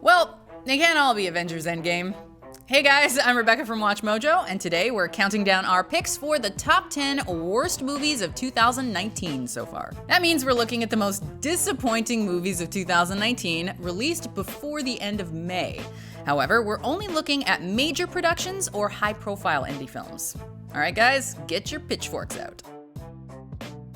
Well, it can't all be Avengers Endgame. Hey guys, I'm Rebecca from WatchMojo, and today we're counting down our picks for the top 10 worst movies of 2019 so far. That means we're looking at the most disappointing movies of 2019 released before the end of May. However, we're only looking at major productions or high-profile indie films. Alright guys, get your pitchforks out.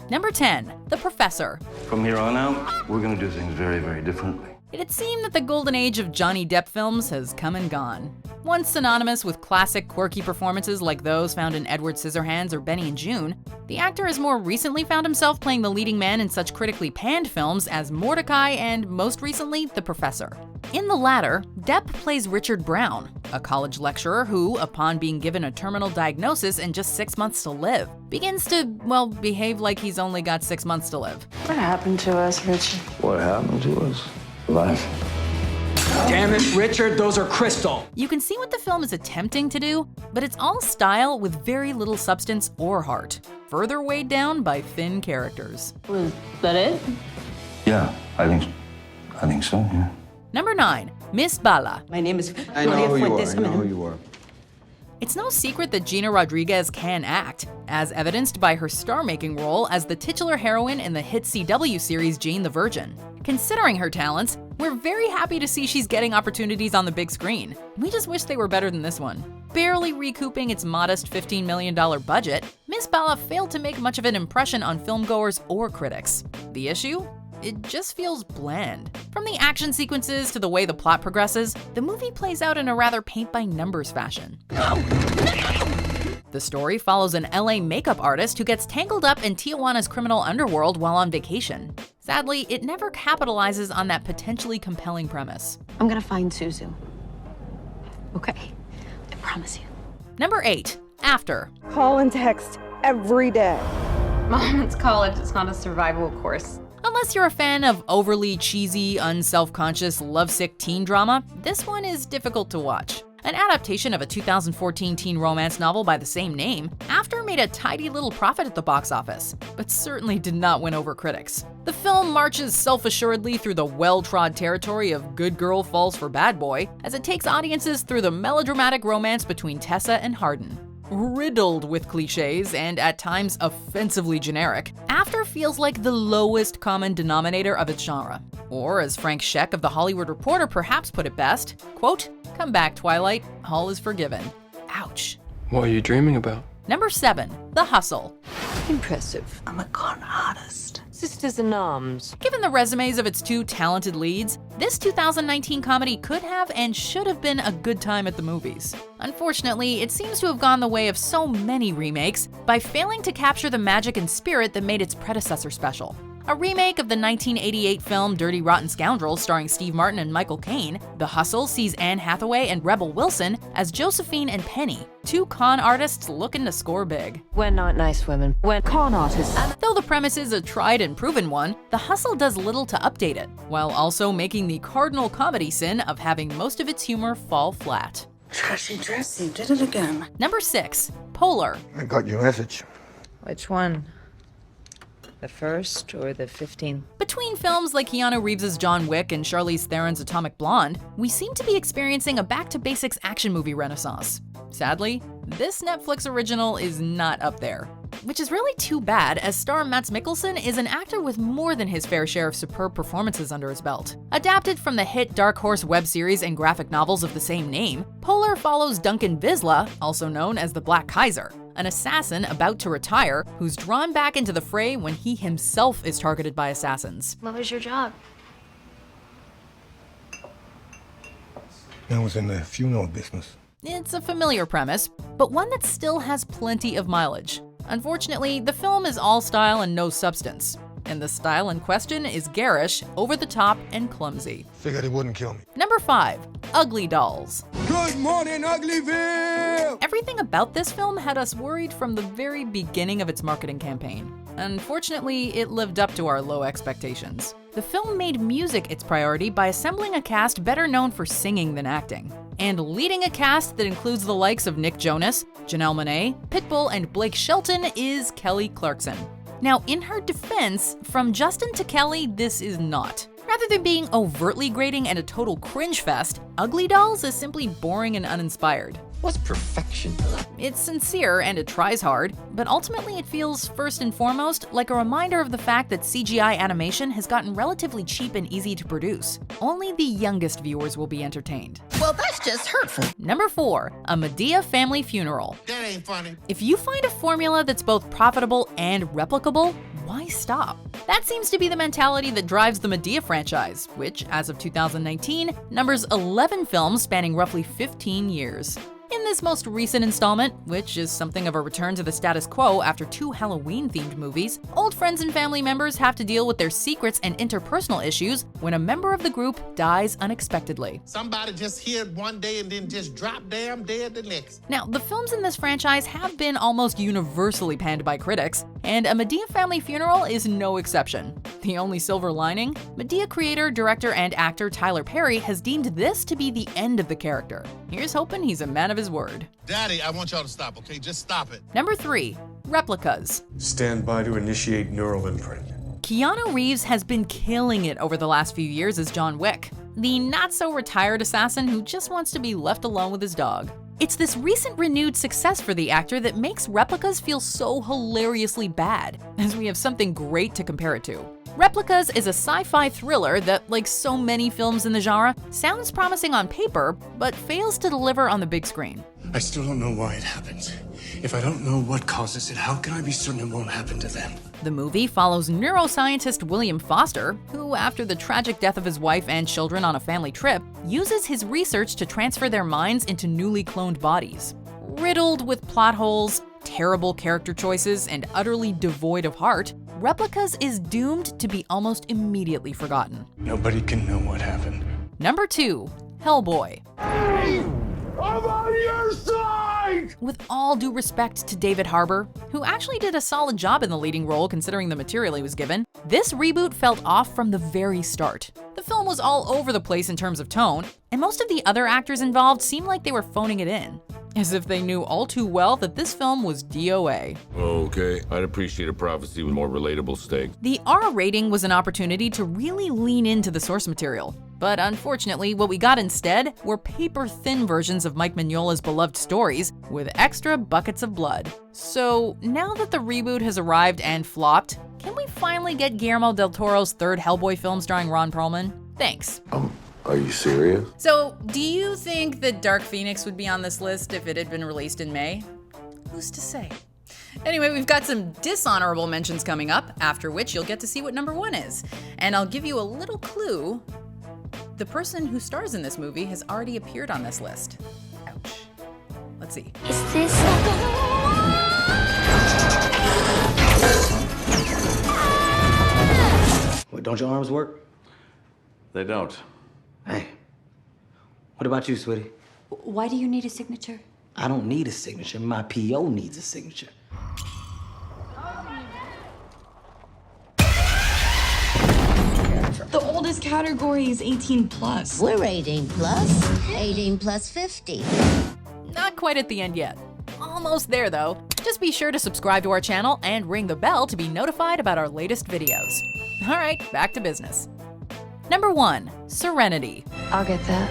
Number 10, The Professor. From here on out, we're gonna do things very, very differently. It'd seem that the golden age of Johnny Depp films has come and gone. Once synonymous with classic, quirky performances like those found in Edward Scissorhands or Benny and June, the actor has more recently found himself playing the leading man in such critically panned films as Mordecai and, most recently, The Professor. In the latter, Depp plays Richard Brown, a college lecturer who, upon being given a terminal diagnosis and just 6 months to live, begins to, behave like he's only got 6 months to live. What happened to us, Richard? What happened to us? Life. Damn it, Richard, those are crystal. You can see what the film is attempting to do, but it's all style with very little substance or heart, further weighed down by thin characters. Was that it? Yeah, I think so, yeah. Number 9, Miss Bala. My name is I know who you are. I know who you are. It's no secret that Gina Rodriguez can act, as evidenced by her star-making role as the titular heroine in the hit CW series Jane the Virgin. Considering her talents, we're very happy to see she's getting opportunities on the big screen. We just wish they were better than this one. Barely recouping its modest $15 million budget, Miss Bala failed to make much of an impression on filmgoers or critics. The issue? It just feels bland. From the action sequences to the way the plot progresses, the movie plays out in a rather paint-by-numbers fashion. The story follows an LA makeup artist who gets tangled up in Tijuana's criminal underworld while on vacation. Sadly, it never capitalizes on that potentially compelling premise. I'm gonna find Suzu. Okay, I promise you. Number 8, After. Call and text every day. Mom, it's college. It's not a survival course. Unless you're a fan of overly cheesy, unself-conscious, lovesick teen drama, this one is difficult to watch. An adaptation of a 2014 teen romance novel by the same name, After made a tidy little profit at the box office, but certainly did not win over critics. The film marches self-assuredly through the well-trod territory of good girl falls for bad boy, as it takes audiences through the melodramatic romance between Tessa and Hardin. Riddled with cliches and at times offensively generic, After feels like the lowest common denominator of its genre. Or as Frank Scheck of The Hollywood Reporter perhaps put it best, quote, "Come back, Twilight, all is forgiven." Ouch. What are you dreaming about? Number 7, The Hustle. Impressive. I'm a con artist. Sisters in arms. Given the resumes of its two talented leads, this 2019 comedy could have and should have been a good time at the movies. Unfortunately, it seems to have gone the way of so many remakes by failing to capture the magic and spirit that made its predecessor special. A remake of the 1988 film Dirty Rotten Scoundrels starring Steve Martin and Michael Caine, The Hustle sees Anne Hathaway and Rebel Wilson as Josephine and Penny, two con artists looking to score big. We're not nice women. We're con artists. Though the premise is a tried and proven one, The Hustle does little to update it, while also making the cardinal comedy sin of having most of its humor fall flat. Trashy dressy. Did it again. Number 6, Polar. I got your message. Which one? The first or the 15th? Between films like Keanu Reeves' John Wick and Charlize Theron's Atomic Blonde, we seem to be experiencing a back-to-basics action movie renaissance. Sadly, this Netflix original is not up there. Which is really too bad, as star Mads Mikkelsen is an actor with more than his fair share of superb performances under his belt. Adapted from the hit Dark Horse web series and graphic novels of the same name, Polar follows Duncan Visla, also known as the Black Kaiser, an assassin about to retire who's drawn back into the fray when he himself is targeted by assassins. What was your job? I was in the funeral business. It's a familiar premise, but one that still has plenty of mileage. Unfortunately, the film is all style and no substance, and the style in question is garish, over the top, and clumsy. Figured it wouldn't kill me. Number 5, UglyDolls. Good morning, Uglyville! Everything about this film had us worried from the very beginning of its marketing campaign. Unfortunately, it lived up to our low expectations. The film made music its priority by assembling a cast better known for singing than acting, and leading a cast that includes the likes of Nick Jonas, Janelle Monáe, Pitbull, and Blake Shelton is Kelly Clarkson. Now, in her defense, from Justin to Kelly, this is not. Rather than being overtly grating and a total cringe fest, UglyDolls is simply boring and uninspired. What's perfection? It's sincere and it tries hard, but ultimately it feels, first and foremost, like a reminder of the fact that CGI animation has gotten relatively cheap and easy to produce. Only the youngest viewers will be entertained. Well, that's just hurtful. Number 4, Ahmadiyya family funeral. That ain't funny. If you find a formula that's both profitable and replicable, why stop? That seems to be the mentality that drives the Ahmadiyya franchise, which, as of 2019, numbers 11 films spanning roughly 15 years. In this most recent installment, which is something of a return to the status quo after 2 Halloween-themed movies, old friends and family members have to deal with their secrets and interpersonal issues when a member of the group dies unexpectedly. Somebody just hid one day and then just drop damn dead the next. Now, the films in this franchise have been almost universally panned by critics, and Ahmadiyya Family Funeral is no exception. The only silver lining? Ahmadiyya creator, director, and actor Tyler Perry has deemed this to be the end of the character. Here's hoping he's a man of his word. Daddy, I want y'all to stop, okay? Just stop it. Number 3, Replicas. Stand by to initiate neural imprint. Keanu Reeves has been killing it over the last few years as John Wick, the not-so-retired assassin who just wants to be left alone with his dog. It's this recent renewed success for the actor that makes Replicas feel so hilariously bad, as we have something great to compare it to. Replicas is a sci-fi thriller that, like so many films in the genre, sounds promising on paper, but fails to deliver on the big screen. I still don't know why it happens. If I don't know what causes it, how can I be certain it won't happen to them? The movie follows neuroscientist William Foster, who, after the tragic death of his wife and children on a family trip, uses his research to transfer their minds into newly cloned bodies. Riddled with plot holes, terrible character choices, and utterly devoid of heart, Replicas is doomed to be almost immediately forgotten. Nobody can know what happened. Number 2, Hellboy. Hey, I'm on your side! With all due respect to David Harbour, who actually did a solid job in the leading role considering the material he was given, this reboot felt off from the very start. The film was all over the place in terms of tone, and most of the other actors involved seemed like they were phoning it in, as if they knew all too well that this film was DOA. Okay, I'd appreciate a prophecy with more relatable stakes. The R rating was an opportunity to really lean into the source material. But unfortunately, what we got instead were paper-thin versions of Mike Mignola's beloved stories with extra buckets of blood. So now that the reboot has arrived and flopped, can we finally get Guillermo del Toro's third Hellboy film starring Ron Perlman? Thanks. Are you serious? So, do you think that Dark Phoenix would be on this list if it had been released in May? Who's to say? Anyway, we've got some dishonorable mentions coming up, after which you'll get to see what number 1 is. And I'll give you a little clue. The person who stars in this movie has already appeared on this list. Ouch. Let's see. Is this... What, don't your arms work? They don't. Hey, what about you, sweetie? Why do you need a signature? I don't need a signature. My PO needs a signature. The oldest category is 18 plus. We're 18 plus. 18 plus 50. Not quite at the end yet. Almost there though. Just be sure to subscribe to our channel and ring the bell to be notified about our latest videos. Alright, back to business. Number 1, Serenity. I'll get that.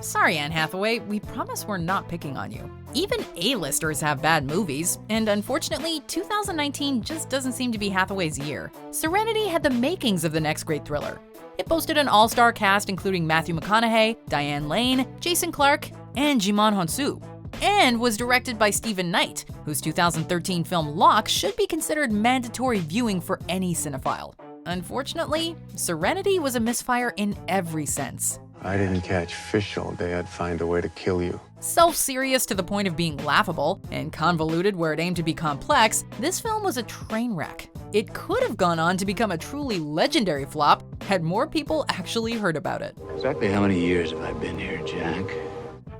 Sorry, Anne Hathaway, we promise we're not picking on you. Even A-listers have bad movies, and unfortunately, 2019 just doesn't seem to be Hathaway's year. Serenity had the makings of the next great thriller. It boasted an all-star cast including Matthew McConaughey, Diane Lane, Jason Clarke, and Jimon Hounsou, and was directed by Stephen Knight, whose 2013 film Locke should be considered mandatory viewing for any cinephile. Unfortunately, Serenity was a misfire in every sense. I didn't catch fish all day, I'd find a way to kill you. Self-serious to the point of being laughable, and convoluted where it aimed to be complex, this film was a train wreck. It could have gone on to become a truly legendary flop had more people actually heard about it. Exactly how many years have I been here, Jack?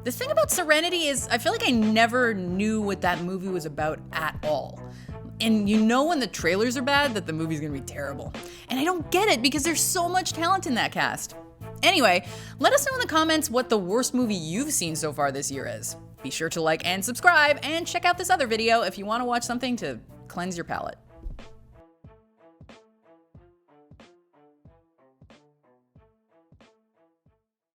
The thing about Serenity is I feel like I never knew what that movie was about at all. And you know when the trailers are bad that the movie's gonna be terrible. And I don't get it because there's so much talent in that cast. Anyway, let us know in the comments what the worst movie you've seen so far this year is. Be sure to like and subscribe, and check out this other video if you want to watch something to cleanse your palate.